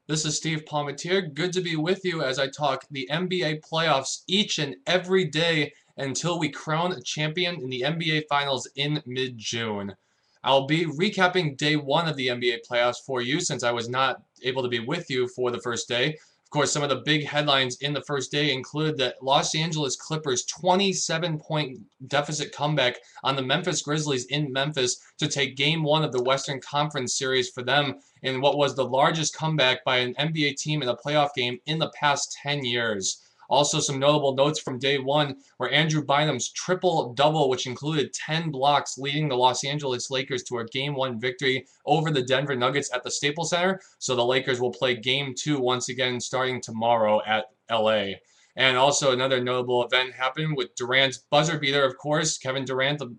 This is Steve Palmetier. Good to be with you as I talk the NBA playoffs each and every day until we crown a champion in the NBA Finals in mid-June. I'll be recapping day one of the NBA playoffs for you since I was not able to be with you for the first day. Of course, some of the big headlines in the first day included the Los Angeles Clippers' 27-point deficit comeback on the Memphis Grizzlies in Memphis to take game one of the Western Conference Series for them in what was the largest comeback by an NBA team in a playoff game in the past 10 years. Also, some notable notes from day one were Andrew Bynum's triple-double, which included 10 blocks, leading the Los Angeles Lakers to a Game 1 victory over the Denver Nuggets at the Staples Center. So the Lakers will play Game 2 once again starting tomorrow at LA. And also another notable event happened with Durant's buzzer beater, of course. Kevin Durant, the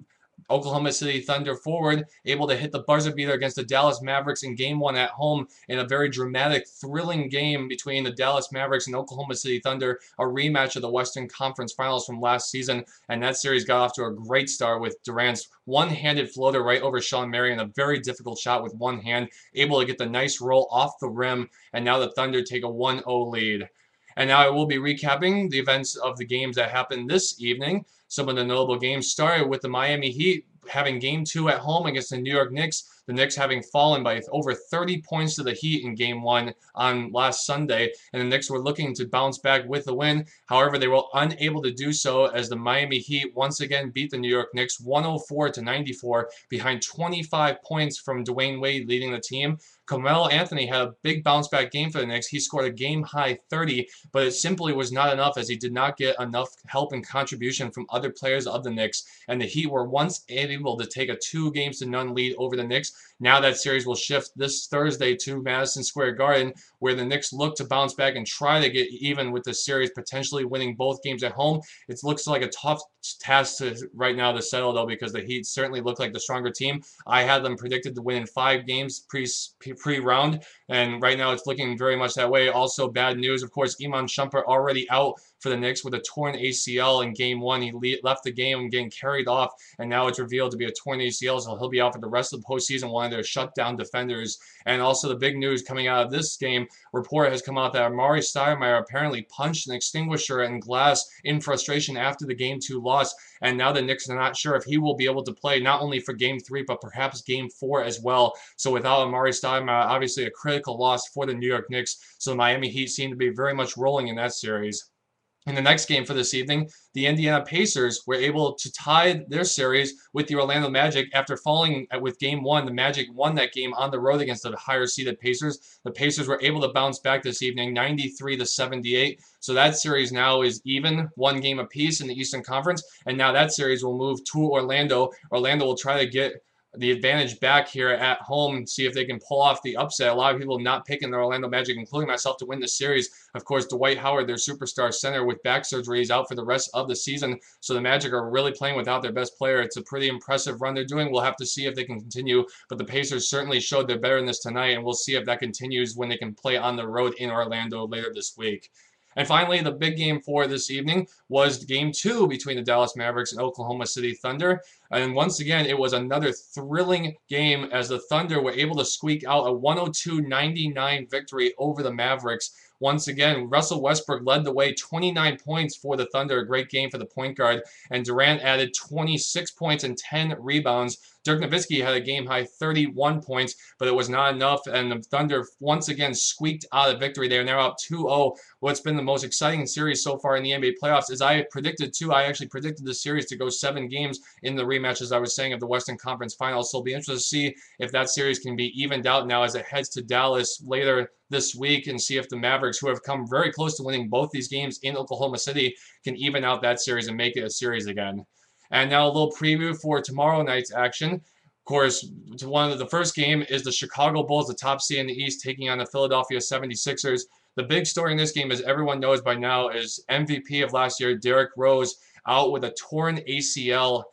Oklahoma City Thunder forward, able to hit the buzzer beater against the Dallas Mavericks in Game 1 at home in a very dramatic, thrilling game between the Dallas Mavericks and Oklahoma City Thunder, a rematch of the Western Conference Finals from last season. And that series got off to a great start with Durant's one-handed floater right over Sean Marion, a very difficult shot with one hand, able to get the nice roll off the rim, and now the Thunder take a 1-0 lead. And now I will be recapping the events of the games that happened this evening. Some of the notable games started with the Miami Heat having Game 2 at home against the New York Knicks. The Knicks having fallen by over 30 points to the Heat in Game 1 on last Sunday, and the Knicks were looking to bounce back with the win. However, they were unable to do so as the Miami Heat once again beat the New York Knicks 104-94 behind 25 points from Dwayne Wade leading the team. Carmelo Anthony had a big bounce-back game for the Knicks. He scored a game-high 30, but it simply was not enough as he did not get enough help and contribution from other players of the Knicks, and the Heat were once able to take a 2-0 lead over the Knicks. Now that series will shift this Thursday to Madison Square Garden, where the Knicks look to bounce back and try to get even with the series, potentially winning both games at home. It looks like a tough task right now to settle, though, because the Heat certainly look like the stronger team. I had them predicted to win in 5 games pre-round, and right now it's looking very much that way. Also, bad news, of course, Iman Shumpert already out for the Knicks with a torn ACL in Game 1. He left the game getting carried off, and now it's revealed to be a torn ACL, so he'll be out for the rest of the postseason, one of their shutdown defenders. And also the big news coming out of this game, report has come out that Amar'e Stoudemire apparently punched an extinguisher and glass in frustration after the Game 2 loss, and now the Knicks are not sure if he will be able to play not only for Game 3, but perhaps Game 4 as well. So without Amar'e Stoudemire, obviously a critical loss for the New York Knicks, so the Miami Heat seem to be very much rolling in that series. In the next game for this evening, the Indiana Pacers were able to tie their series with the Orlando Magic after falling with Game 1. The Magic won that game on the road against the higher-seeded Pacers. The Pacers were able to bounce back this evening, 93-78. So that series now is even, 1 game apiece in the Eastern Conference, and now that series will move to Orlando. Orlando will try to get the advantage back here at home, see if they can pull off the upset. A lot of people not picking the Orlando Magic, including myself, to win the series. Of course, Dwight Howard, their superstar center with back surgery, is out for the rest of the season, so the Magic are really playing without their best player. It's a pretty impressive run they're doing. We'll have to see if they can continue, but the Pacers certainly showed they're better in this tonight, and we'll see if that continues when they can play on the road in Orlando later this week. And finally, the big game for this evening was Game 2 between the Dallas Mavericks and Oklahoma City Thunder. And once again, it was another thrilling game as the Thunder were able to squeak out a 102-99 victory over the Mavericks. Once again, Russell Westbrook led the way, 29 points for the Thunder, a great game for the point guard, and Durant added 26 points and 10 rebounds. Dirk Nowitzki had a game-high 31 points, but it was not enough, and the Thunder once again squeaked out a victory. They are now up 2-0. What's been the most exciting series so far in the NBA playoffs is I actually predicted the series to go 7 games in the rematch, as I was saying, of the Western Conference Finals. So it'll be interesting to see if that series can be evened out now as it heads to Dallas later this week, and see if the Mavericks, who have come very close to winning both these games in Oklahoma City, can even out that series and make it a series again. And now a little preview for tomorrow night's action. Of course, the first game is the Chicago Bulls, the top seed in the East, taking on the Philadelphia 76ers. The big story in this game, as everyone knows by now, is MVP of last year, Derrick Rose, out with a torn ACL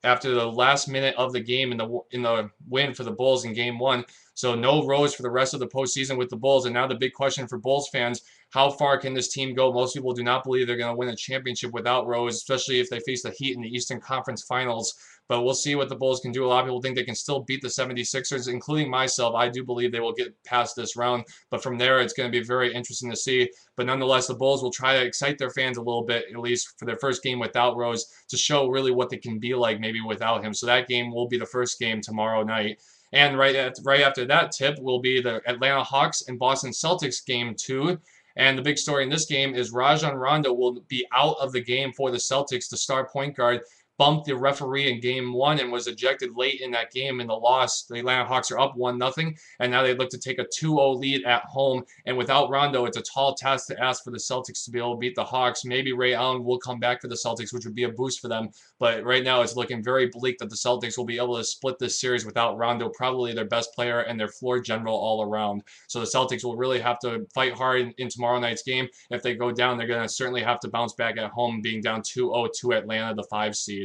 after the last minute of the game in the win for the Bulls in Game 1. So no Rose for the rest of the postseason with the Bulls. And now the big question for Bulls fans, how far can this team go? Most people do not believe they're going to win a championship without Rose, especially if they face the Heat in the Eastern Conference Finals. But we'll see what the Bulls can do. A lot of people think they can still beat the 76ers, including myself. I do believe they will get past this round. But from there, it's going to be very interesting to see. But nonetheless, the Bulls will try to excite their fans a little bit, at least for their first game without Rose, to show really what they can be like maybe without him. So that game will be the first game tomorrow night. And right after that tip will be the Atlanta Hawks and Boston Celtics game 2. And the big story in this game is Rajon Rondo will be out of the game for the Celtics. The star point guard bumped the referee in game 1 and was ejected late in that game in the loss. The Atlanta Hawks are up 1-0, and now they look to take a 2-0 lead at home. And without Rondo, it's a tall task to ask for the Celtics to be able to beat the Hawks. Maybe Ray Allen will come back for the Celtics, which would be a boost for them. But right now, it's looking very bleak that the Celtics will be able to split this series without Rondo, probably their best player and their floor general all around. So the Celtics will really have to fight hard in tomorrow night's game. If they go down, they're going to certainly have to bounce back at home, being down 2-0 to Atlanta, the 5 seed.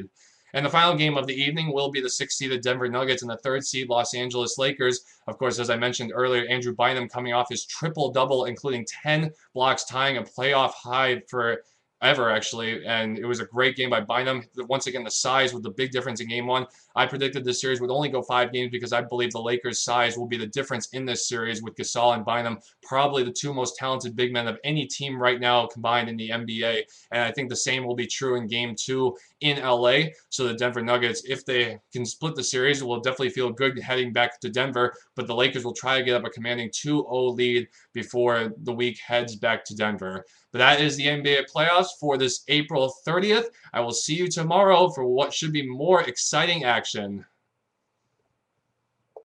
And the final game of the evening will be the 6th-seeded Denver Nuggets and the 3rd-seed Los Angeles Lakers. Of course, as I mentioned earlier, Andrew Bynum coming off his triple-double, including 10 blocks, tying a playoff high for ever, actually, and it was a great game by Bynum. Once again, the size was the big difference in Game 1. I predicted this series would only go 5 games because I believe the Lakers' size will be the difference in this series with Gasol and Bynum, probably the 2 most talented big men of any team right now combined in the NBA, and I think the same will be true in Game 2 in LA. So the Denver Nuggets, if they can split the series, will definitely feel good heading back to Denver, but the Lakers will try to get up a commanding 2-0 lead before the week heads back to Denver. But that is the NBA playoffs for this April 30th. I will see you tomorrow for what should be more exciting action.